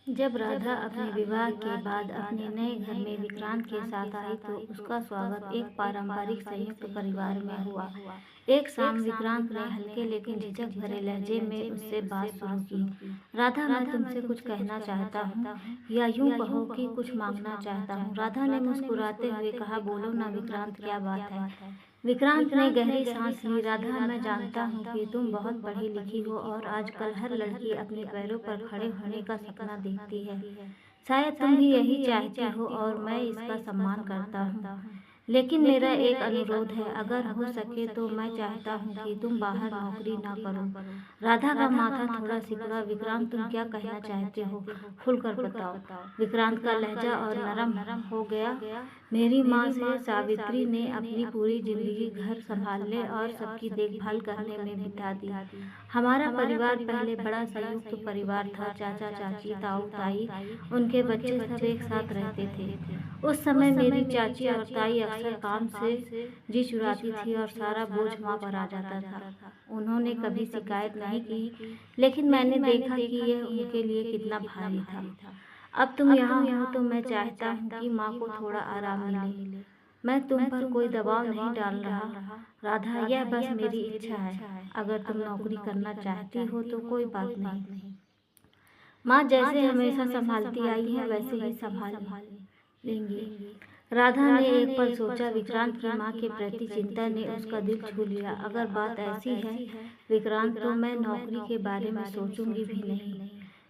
जब राधा अपने विवाह के बाद अपने नए घर में विक्रांत के साथ आई तो उसका स्वागत एक पारंपरिक संयुक्त परिवार में हुआ। एक शाम विक्रांत ने हल्के लेकिन झिझक भरे लहजे में उससे बात शुरू की। राधा, मैं तुमसे कुछ कहना चाहता हूँ, या यूं कहो कि कुछ मांगना चाहता हूँ। राधा ने मुस्कुराते हुए कहा, बोलो ना विक्रांत, क्या बात है। विक्रांत ने गहरी सांस ली। राधा, मैं जानता हूँ कि तुम बहुत पढ़ी लिखी हो और आजकल हर लड़की अपने पैरों पर खड़े होने का सपना देखती है। शायद तुम भी यही चाहती हो और मैं इसका सम्मान करता हूँ। लेकिन मेरा एक अनुरोध है, अगर हो सके तो मैं चाहता हूँ कि तुम बाहर नौकरी ना करो। राधा का माथा थोड़ा सिकुड़ा। विक्रांत, तुम क्या कहना चाहते हो, खुलकर बताओ। विक्रांत का लहजा और नरम हो गया। मेरी माँ से सावित्री ने अपनी पूरी जिंदगी घर संभालने और सबकी देखभाल करने में बिता दी। हमारा परिवार पहले बड़ा संयुक्त परिवार था। चाचा चाची, ताऊ ताई, उनके बच्चे सब एक साथ रहते थे। उस समय मेरी चाची और ताई अक्सर काम से जी चुराती थी और सारा बोझ माँ पर आ जाता था। उन्होंने कभी शिकायत नहीं की, लेकिन मैंने देखा कि यह उनके लिए कितना भारी था। अब तुम यहाँ हो तो मैं चाहता हूँ कि माँ को थोड़ा आराम मिले। मैं तुम पर कोई दबाव नहीं डाल रहा राधा, यह बस मेरी इच्छा है। अगर तुम नौकरी करना चाहती हो तो कोई बात नहीं। माँ जैसे हमेशा संभालती आई है वैसे ही संभाल लेंगी। राधा ने एक पल सोचा। विक्रांत की माँ के प्रति चिंता ने उसका दिल छू लिया। अगर बात ऐसी है विक्रांत, तो मैं नौकरी के बारे में सोचूंगी भी नहीं।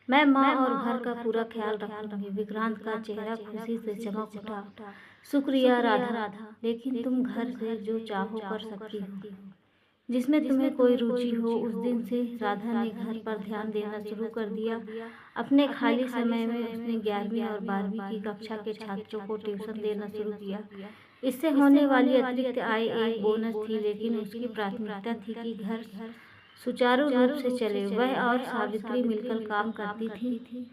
मैं माँ और घर का पूरा ख्याल रखूंगी। विक्रांत का चेहरा खुशी से चमक उठा। शुक्रिया राधा, लेकिन तुम घर से जो चाहो कर सकती हो, जिसमें तुम्हें कोई रुचि हो। उस दिन से राधा ने घर पर ध्यान देना शुरू कर दिया। अपने खाली समय में उसने 11वीं और 12वीं की कक्षा के छात्रों को ट्यूशन देना शुरू किया। इससे होने वाली अतिरिक्त आय एक बोनस थी, लेकिन उसकी प्राथमिकता थी कि घर सुचारू रूप से चले। वह और सावित्री मिलकर काम करती थी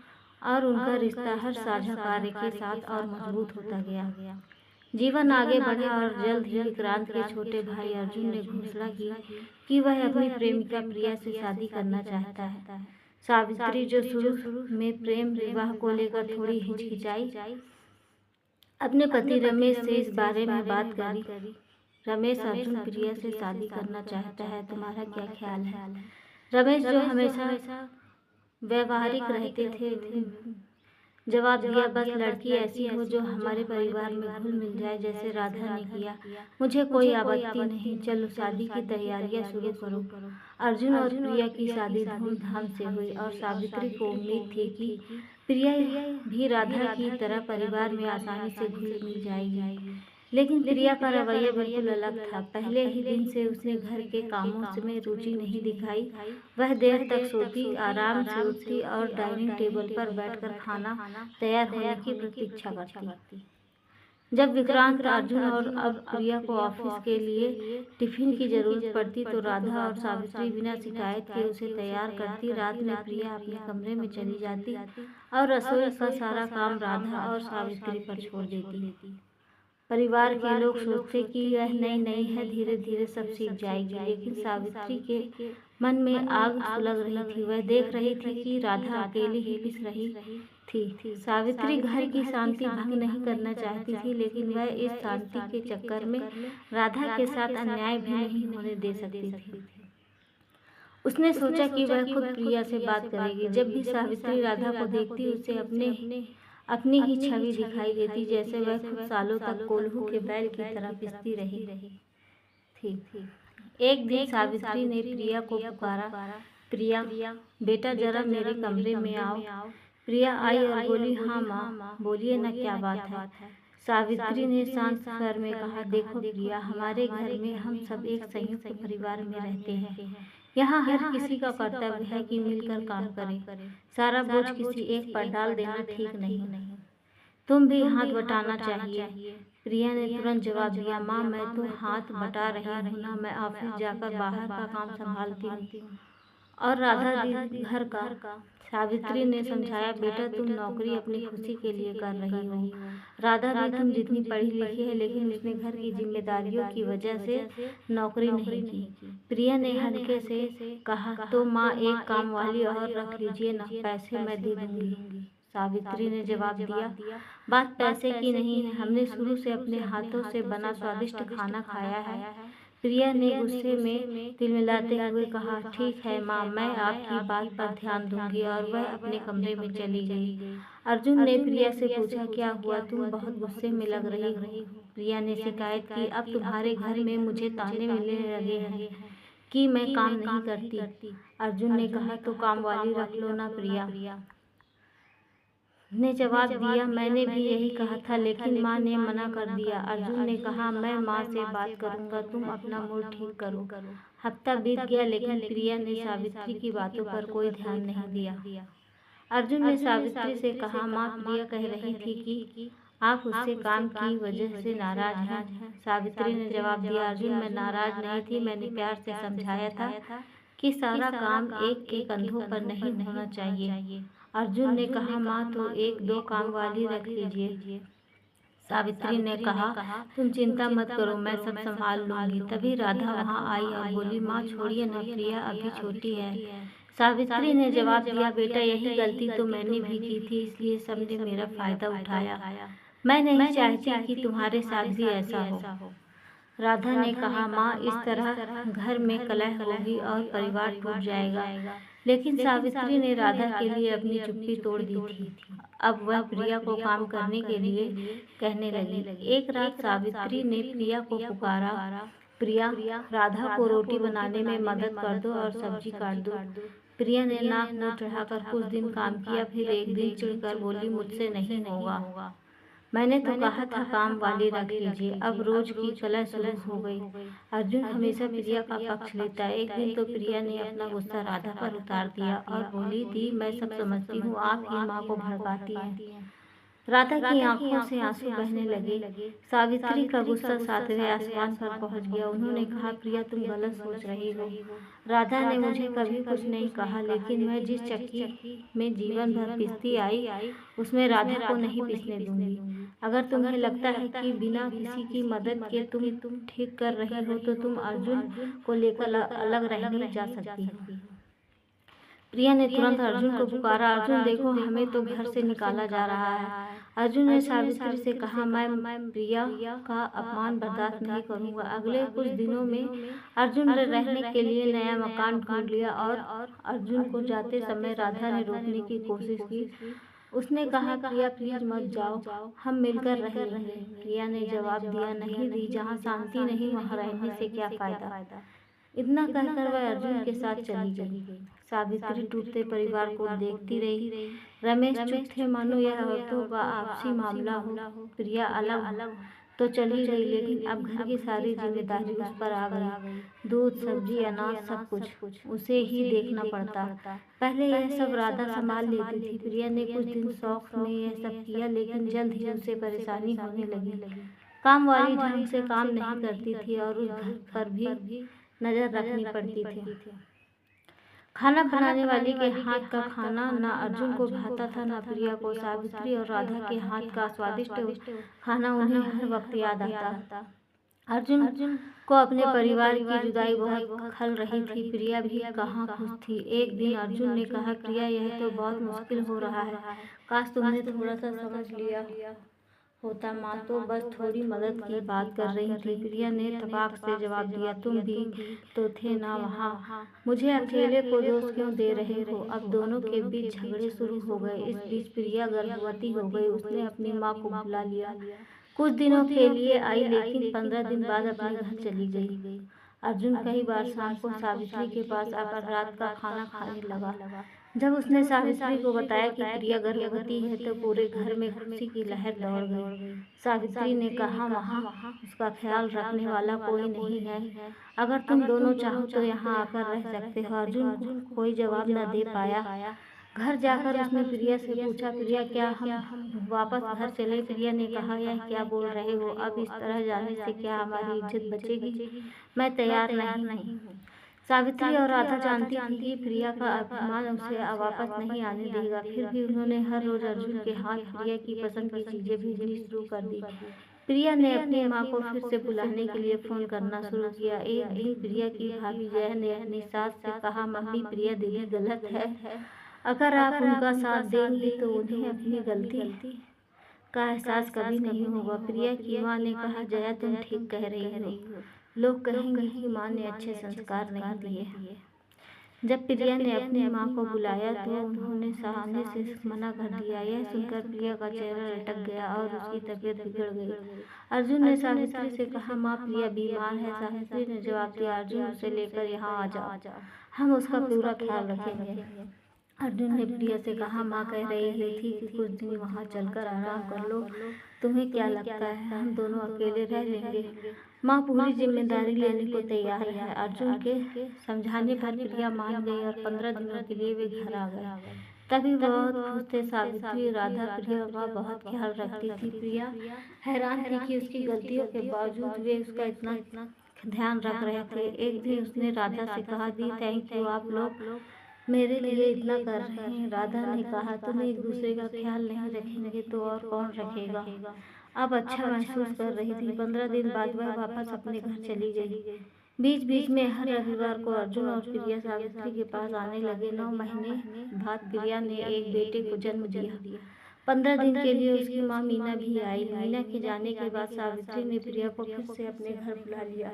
और उनका रिश्ता हर साझा कार्य के साथ और मजबूत होता गया। जीवन आगे बढ़ा और जल्द ही विक्रांत के छोटे भाई अर्जुन ने घोषणा की कि वह अपनी प्रेमिका प्रिया से शादी करना चाहता है। सावित्री, जो शुरू में प्रेम विवाह को लेकर थोड़ी हिचकिचाई, अपने पति रमेश से इस बारे में बात करी। रमेश, अर्जुन प्रिया से शादी करना चाहता है, तुम्हारा क्या ख्याल है। रमेश, जो हमेशा व्यवहारिक रहते थे, जवाब दिया, बस लड़की ऐसी हो जो हमारे परिवार में घुल मिल जाए, जैसे राधा ने किया। मुझे कोई आपत्ति नहीं, चलो शादी की तैयारियां शुरू करो। अर्जुन और प्रिया की शादी धूमधाम से हुई और सावित्री को उम्मीद थी कि प्रिया भी राधा की तरह परिवार में आसानी से घुल मिल जाएगी। लेकिन प्रिया का रवैया बिल्कुल अलग था। पहले ही दिन से उसने घर के कामों में रुचि नहीं दिखाई। वह देर तक सोती, आराम से उठती और डाइनिंग टेबल पर बैठकर खाना तैयार होने की प्रतीक्षा करती। जब विक्रांत, अर्जुन और अब प्रिया को ऑफिस के लिए टिफिन की जरूरत पड़ती तो राधा और सावित्री बिना शिकायत के उसे तैयार करती। रात में प्रिया अपने कमरे में चली जाती और रसोई का सारा काम राधा और सावित्री पर छोड़ देती। परिवार के लोग सोचते कि यह नई है, धीरे धीरे सब सीख जाएगी, लेकिन सावित्री के मन में आग सुलग रही थी। वह देख रही थी कि राधा अकेली ही पिस रही थी। सावित्री घर की शांति भंग नहीं करना चाहती थी, लेकिन वह इस शांति के चक्कर में राधा के साथ अन्याय भी नहीं होने दे सकती थी। उसने सोचा कि वह खुद प्रिया से बात करेगी। जब भी सावित्री राधा को देखती उसे अपनी ही छवि दिखाई देती, जैसे वह खुद सालों तक कोल्हू के बैल की तरह पिसती रही थी। एक दिन सावित्री ने प्रिया को पुकारा, प्रिया बेटा, जरा मेरे कमरे में आओ। प्रिया आई और बोली, हाँ माँ, बोलिए ना, क्या बात है। सावित्री ने शांत स्वर में कहा, देखो प्रिया, हमारे घर में हम सब एक संयुक्त परिवार में रहते हैं। यहाँ हर किसी का कर्तव्य है कि मिलकर काम करें। सारा बोझ किसी एक पर डाल देना ठीक नहीं। तुम भी हाथ बटाना चाहिए। प्रिया ने तुरंत जवाब दिया, माँ मैं तो हाथ बटा रही हूँ ना, मैं ऑफिस जाकर बाहर का काम संभालती हूँ और राधा दी घर का। सावित्री ने समझाया, बेटा तुम नौकरी अपनी खुशी के लिए कर रही हो। राधा भी तुम जितनी पढ़ी लिखी है, लेकिन उसने घर की जिम्मेदारियों की वजह से नौकरी नहीं की। प्रिया ने हल्के से कहा, तो माँ एक काम वाली और रख लीजिए ना, पैसे मैं दे दूंगी। सावित्री ने जवाब दिया, बात पैसे की नहीं है, हमने शुरू से अपने हाथों से बना स्वादिष्ट खाना खाया है। प्रिया ने गुस्से में तिलमिलाते हुए कहा, ठीक है माँ, मैं आपकी बात पर ध्यान दूंगी, और वह अपने कमरे में चली गई। अर्जुन ने प्रिया से पूछा, क्या हुआ, तुम बहुत गुस्से में लग रही हो। प्रिया ने शिकायत की, अब तुम्हारे घर में मुझे ताने मिलने लगे हैं कि मैं काम नहीं करती। अर्जुन ने कहा, तो काम वाली रख लो ना। प्रिया ने जवाब दिया, मैंने भी यही कहा था, लेकिन माँ ने मना कर दिया। अर्जुन ने कहा, मैं माँ से बात करूंगा, तुम अपना मूड ठीक करो। हफ्ता बीत गया, लेकिन प्रिया ने सावित्री की बातों पर कोई ध्यान नहीं दिया। अर्जुन ने सावित्री से कहा, माँ, प्रिया कह रही थी कि आप उससे काम की वजह से नाराज हैं। सावित्री ने जवाब दिया, अर्जुन, मैं नाराज नहीं थी, मैंने प्यार से समझाया था कि सारा काम एक के कंधों पर नहीं होना चाहिए। अर्जुन ने कहा, माँ, तो एक दो काम वाली रख लीजिए। सावित्री ने कहा, तुम चिंता मत करो, मैं सब संभाल लूंगी। तभी राधा वहाँ आई और बोली, माँ छोड़िए ना, प्रिया अभी छोटी है। सावित्री ने जवाब दिया, बेटा यही गलती तो मैंने भी की थी, इसलिए सबने मेरा फायदा उठाया। मैं नहीं चाहती कि तुम्हारे साथ भी ऐसा हो। राधा ने कहा, माँ, इस तरह घर में कलह होगी और परिवार टूट जाएगा। लेकिन सावित्री ने राधा के लिए अपनी चुप्पी तोड़ दी थी। अब वह प्रिया को काम करने के लिए कहने लगी। एक रात सावित्री ने प्रिया को पुकारा, प्रिया, राधा को रोटी बनाने में मदद कर दो और सब्जी काट दो। प्रिया ने नाक मुंह चढ़ाकर कुछ दिन काम किया, फिर एक दिन चिढ़कर बोली, मुझसे नहीं होगा, मैंने तो कहा था काम वाली रख लीजिए। अब रोज की कलह शुरू हो गई। अर्जुन हमेशा प्रिया का पक्ष लेता है। एक दिन तो प्रिया ने अपना गुस्सा राधा पर उतार दिया और बोली, दी, मैं सब समझती हूँ, आप ही माँ को भड़काती हैं। राधा की आंखों से आंसू बहने लगे। सावित्री का गुस्सा सातवें आसमान पर पहुंच गया। उन्होंने कहा, प्रिया, तुम गलत सोच रही हो। राधा ने मुझे कभी कुछ नहीं कहा, लेकिन मैं जिस चक्की में जीवन भर पिसती आई, उसमें राधा को नहीं पिसने दूंगी। अगर तुम्हें लगता है कि बिना किसी की मदद के तुम ठीक कर रही हो, तो तुम अर्जुन को लेकर अलग रहने जा सकती हो। प्रिया ने तुरंत अर्जुन को पुकारा, अर्जुन देखो, हमें तो घर से निकाला जा रहा है। अर्जुन ने सावित्री से कहा, मैं प्रिया का अपमान बर्दाश्त नहीं करूंगा। अगले कुछ दिनों में अर्जुन ने रहने के लिए नया मकान ढूंढ लिया और अर्जुन को जाते समय राधा ने रोकने की कोशिश की। उसने कहा, प्रिया प्लीज मत जाओ, हम मिलकर रहेंगे। प्रिया ने जवाब दिया, नहीं दी, जहाँ शांति नहीं वहाँ रहने से क्या फायदा। इतना कहकर वह अर्जुन के साथ चली गई। सावित्री टूटते परिवार को देखती रही। रमेश चुप थे, मानो यह औरतों का आपसी मामला हो। प्रिया अलग तो चली गई, लेकिन अब घर की सारी जिम्मेदारी उस पर आ गई। दूध, सब्जी, अनाज, सब कुछ उसे ही देखना पड़ता। पहले यह सब राधा संभाल लेती थी। प्रिया ने कुछ दिन शौक में यह सब किया, लेकिन जल्द ही उसे परेशानी होने लगी। काम वाली ढंग से काम नहीं करती थी और उस घर पर भी नजर रखनी पड़ती थी। खाना बनाने वाली के हाथ का खाना न अर्जुन को भाता था, न प्रिया को। सावित्री और राधा के हाथ का स्वादिष्ट खाना उन्हें हर वक्त याद आता। अर्जुन को अपने परिवार की जुदाई बहुत खल रही थी। प्रिया भी कहाँ खुश थी। एक दिन अर्जुन ने कहा, प्रिया, यह तो बहुत मुश्किल हो रहा है, काश तुमने थोड़ा सा समझ लिया होता। माँ तो बस थोड़ी मदद की बात कर रही थी। प्रिया ने तपाक से जवाब दिया, तुम भी तो थे ना वहाँ, मुझे अकेले को दोष क्यों दे रहे हो। अब दोनों के बीच झगड़े शुरू हो गए। इस बीच प्रिया गर्भवती हो गई। उसने अपनी माँ को बुला लिया। कुछ दिनों के लिए आई, लेकिन 15 दिन बाद अपने घर चली गई। अर्जुन कई बार शाम को सावित्री के पास आकर रात का खाना खाने लगा। जब उसने सावित्री को बताया कि प्रिया गर्भवती है, तो पूरे घर में खुशी की लहर दौड़ गई। सावित्री ने कहा, वहाँ उसका ख्याल रखने वाला कोई नहीं है। अगर तुम दोनों चाहो तो यहाँ आकर रह सकते हो। अर्जुन कोई जवाब न दे पाया। घर जाकर उसने प्रिया से पूछा, प्रिया, क्या हम वापस घर चले। प्रिया ने कहा, यह क्या बोल रहे हो, अब इस तरह जाने से क्या हमारी इज्जत बचेगी। मैं तैयार नहीं हूँ। सावित्री और राधा जानती थी कि प्रिया का अभिमान उसे वापस नहीं आने देगा। फिर भी उन्होंने हर रोज अर्जुन के हाथ प्रिया की पसंद की चीजें भेजनी शुरू कर दी। प्रिया ने अपनी माँ को फिर से बुलाने के लिए फोन करना शुरू किया। एक दिन प्रिया की भाभी जया ने अपनी सास से कहा, मम्मी, प्रिया दीदी गलत है, अगर आप उनका साथ देंगी तो उन्हें अपनी गलती का एहसास कभी नहीं होगा। प्रिया की माँ ने कहा, जया तुम ठीक कह रही हो। लोग कहेंगे कि माँ ने अच्छे संस्कार नहीं दिए। जब प्रिया ने अपनी माँ को बुलाया तो उन्होंने सामने से मना कर दिया। यह सुनकर प्रिया का चेहरा लटक गया और उसकी तबीयत बिगड़ गई। अर्जुन ने सावित्री से कहा, माँ प्रिया बीमार है। सावित्री ने जवाब दिया, अर्जुन उसे लेकर यहाँ आ जाओ, हम उसका पूरा ख्याल रखेंगे। अर्जुन ने प्रिया से कहा, माँ कह रही थी कि कुछ दिन वहाँ चलकर आराम कर लो। तुम्हें क्या लगता है हम दोनों अकेले रह लेंगे? माँ पूरी जिम्मेदारी लेने को तैयार है। अर्जुन के समझाने पर प्रिया मान गई और 15 दिनों के लिए वे घर आ गए। तभी बहुत खुश थे। सावित्री राधा प्रिया का बहुत ख्याल रखती थी। प्रिया हैरान थी कि उसकी गलतियों के बावजूद वे उसका इतना ध्यान रख रहे थे। एक दिन उसने राधा से कहा, दी थैंक यू, आप लोग मेरे लिए इतना कर रहे हैं। राधा ने कहा, तुम एक दूसरे का ख्याल नहीं रखेंगे तो और कौन रखेगा? अब अच्छा महसूस कर रही थी। 15 दिन बाद वह वापस अपने घर चली गई। बीच बीच में हर रविवार को अर्जुन और प्रिया सावित्री के पास आने लगे। 9 महीने बाद प्रिया ने एक बेटे को जन्म दिया। 15 दिन के लिए उसकी माँ मीना भी आई। मीना के जाने के बाद सावित्री ने प्रिया को फिर से अपने घर बुला लिया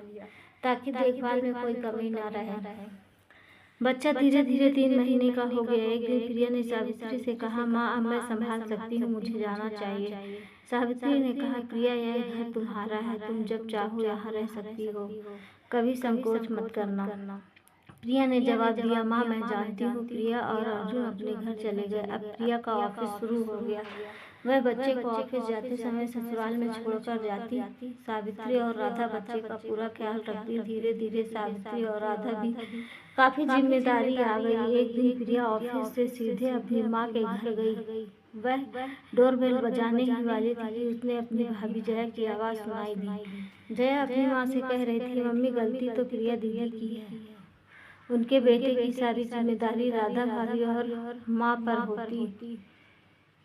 ताकि देखभाल में कोई कमी न रहे। बच्चा धीरे धीरे 3 महीने का हो गया। एक दिन प्रिया ने सावित्री से कहा, माँ अब मैं संभाल सकती हूँ, मुझे जाना चाहिए। सावित्री ने कहा, प्रिया यह घर तुम्हारा है, तुम जब चाहो यहाँ रह सकती हो, कभी संकोच मत करना। प्रिया ने जवाब दिया, माँ मैं जानती हूँ। प्रिया और अर्जुन अपने घर चले गए। अब प्रिया का ऑफिस शुरू हो गया। वह बच्चे को ऑफिस जाते समय ससुराल में छोड़कर जाती। सावित्री और राधा बच्चे का पूरा ख्याल रखती। धीरे धीरे सावित्री और राधा भी काफी जिम्मेदारी आ गई। एक दिन प्रिया ऑफिस से सीधे अपनी माँ के घर गई। वह डोरबेल बजाने ही वाली थी कि उसने अपनी भाभी जया की आवाज़ सुनाई दी। जया अपनी माँ से कह रही थी, मम्मी गलती तो प्रिया दीदी की है, उनके बेटे की सारी जिम्मेदारी राधा भाभी और माँ पर होती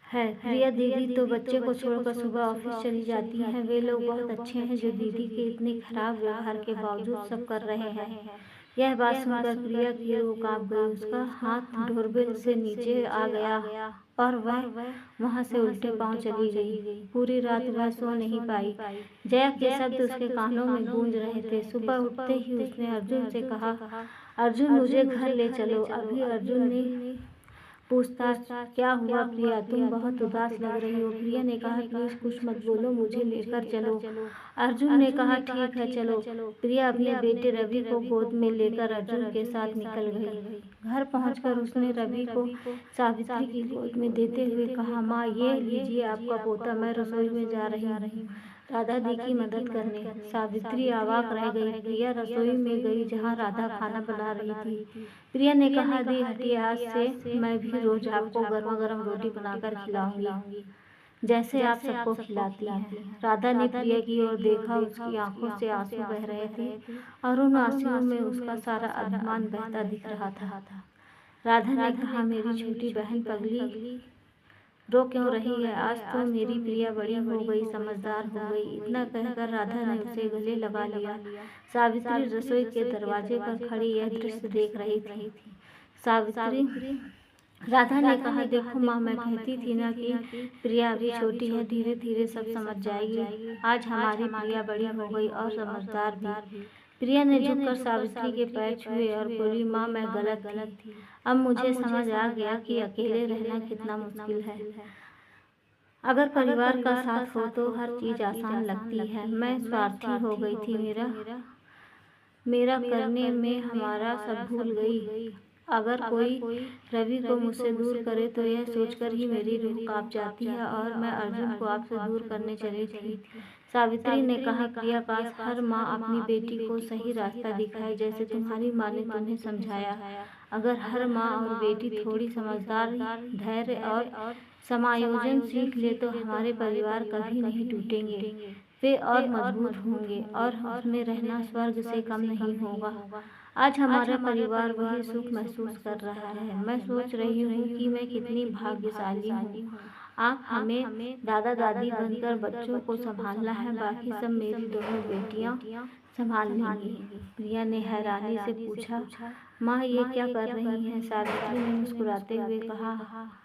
है। प्रिया दीदी तो बच्चे को छोड़कर सुबह ऑफिस चली जाती हैं। वे लोग बहुत अच्छे हैं जो दीदी के इतने खराब व्यवहार के बावजूद सब कर रहे हैं। यह बात सुनकर प्रिया की रूह कांप गई। उसका हाथ डोरबेल से नीचे आ गया और वह वहां से उल्टे पांव चली गई। पूरी रात वह सो नहीं पाई। जया के शब्द उसके कानों में गूंज रहे थे। सुबह उठते ही उसने अर्जुन से कहा, अर्जुन मुझे घर ले चलो। अभी अर्जुन ने पूछताछ, क्या हुआ प्रिया, तुम बहुत उदास लग रही हो। प्रिया ने कहा, प्लीज कुछ मत बोलो, मुझे लेकर चलो। अर्जुन ने कहा, ठीक है चलो। प्रिया अपने बेटे रवि को गोद में लेकर अर्जुन के साथ निकल गई। घर पहुंचकर उसने रवि को सावित्री की गोद में देते हुए कहा, माँ ये लीजिए आपका पोता, मैं रसोई में जा रही हूँ राधा दी की मदद करने। सावित्री अवाक रह गई। प्रिया रसोई में गई जहाँ राधा खाना बना रही थी। प्रिया ने कहा, दी हटिए, आज से मैं भी रोज आपको गर्मा गर्म रोटी बनाकर खिलाऊंगी जैसे आप सबको खिलाती हैं। राधा ने प्रिया की ओर देखा। उसकी आंखों से आंसू बह रहे थे और उन आंसुओं में उसका सारा अभिमान बहता दिख रहा था। राधा ने कहा, मेरी छोटी बहन पगली रो क्यों रही है? आज तो मेरी प्रिया बड़ी हो गई, समझदार हो गई। इतना कहकर राधा ने उसे गले लगा लिया। सावित्री रसोई के दरवाजे पर खड़ी यह दृश्य देख रही थी। सावित्री राधा ने कहा, देखो माँ, मैं कहती थी ना कि प्रिया अभी छोटी है, धीरे धीरे सब समझ जाएगी। आज हमारी प्रिया बड़ी हो गई और समझदार भी। प्रिया ने झुककर सावित्री के पैर छुए और बोली, माँ मैं गलत थी। अब मुझे समझ आ गया कि अकेले रहना कितना मुश्किल है। अगर परिवार का साथ हो तो हर चीज आसान लगती है। मैं स्वार्थी हो गई थी, मेरा करने में हमारा सब भूल गई। अगर कोई रवि को मुझसे दूर करे तो यह सोचकर ही मेरी रूह कांप जाती है और मैं अर्जुन को आपसे दूर करने चली थी। सावित्री ने कहा, प्रिया, काश हर माँ अपनी बेटी को सही रास्ता दिखाए जैसे तुम्हारी माँ ने तुम्हें समझाया। अगर हर माँ और बेटी थोड़ी समझदारी, धैर्य और समायोजन सीख ले तो हमारे परिवार कभी नहीं टूटेंगे, वे और मजबूत होंगे और उसमें रहना स्वर्ग से कम नहीं होगा। आज हमारा परिवार वही सुख महसूस कर रहा है। मैं सोच रही हूँ कि मैं कितनी भाग्यशाली हूँ। आप हमें दादा दादी बनकर बच्चों को संभालना है, बाकी सब मेरी दोनों बेटियाँ संभाल लेंगी। प्रिया ने हैरानी से पूछा, माँ ये क्या कर रही हैं? सावित्री ने मुस्कुराते हुए कहा,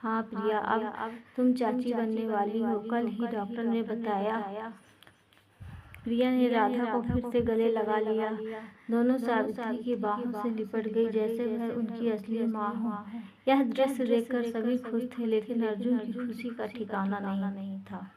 हाँ प्रिया, अब तुम चाची बनने वाली हो, कल ही डॉक्टर ने बताया। प्रिया ने राधा को फिर से गले लगा लिया। दोनों सावित्री की बाहों से लिपट गई जैसे वह उनकी असली माँ हो। यह दृश्य देखकर सभी खुश थे, लेकिन अर्जुन की खुशी का ठिकाना नहीं था।